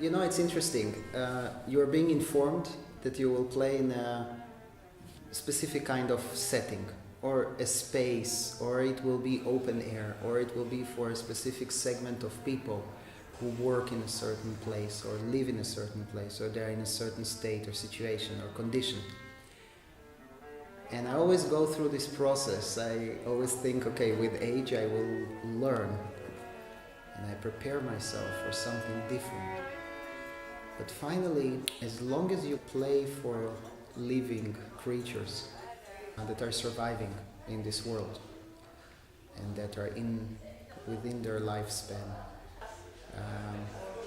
You know, it's interesting. You're being informed that you will play in a specific kind of setting or a space, or it will be open air, or it will be for a specific segment of people who work in a certain place or live in a certain place, or they're in a certain state or situation or condition. And I always go through this process. I always think, okay, with age I will learn, and I prepare myself for something different. But finally, as long as you play for living creatures that are surviving in this world and that are within their lifespan,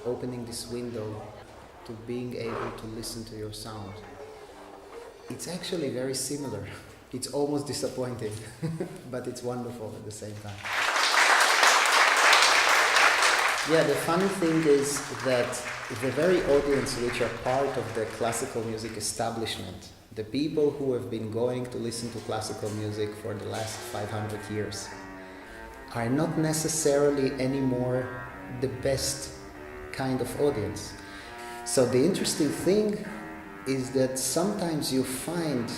opening this window to being able to listen to your sound, it's actually very similar. It's almost disappointing, but it's wonderful at the same time. Yeah, the funny thing is that the very audience which are part of the classical music establishment, the people who have been going to listen to classical music for the last 500 years, are not necessarily anymore the best kind of audience. So the interesting thing is that sometimes you find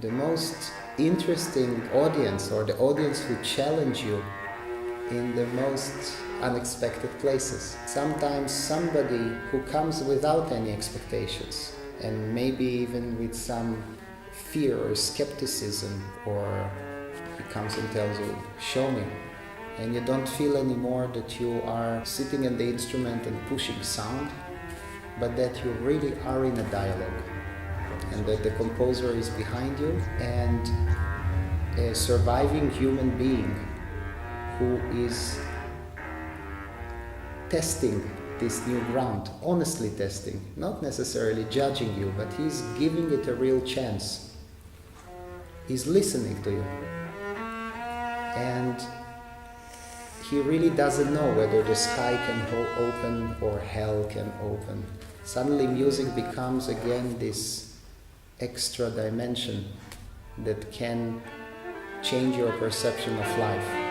the most interesting audience, or the audience who challenge you, in the most unexpected places. Sometimes somebody who comes without any expectations, and maybe even with some fear or skepticism, or he comes and tells you, show me. And you don't feel anymore that you are sitting in the instrument and pushing sound, but that you really are in a dialogue, and that the composer is behind you, and a surviving human being who is testing this new ground, honestly testing, not necessarily judging you, but he's giving it a real chance. He's listening to you. And he really doesn't know whether the sky can open or hell can open. Suddenly music becomes again this extra dimension that can change your perception of life.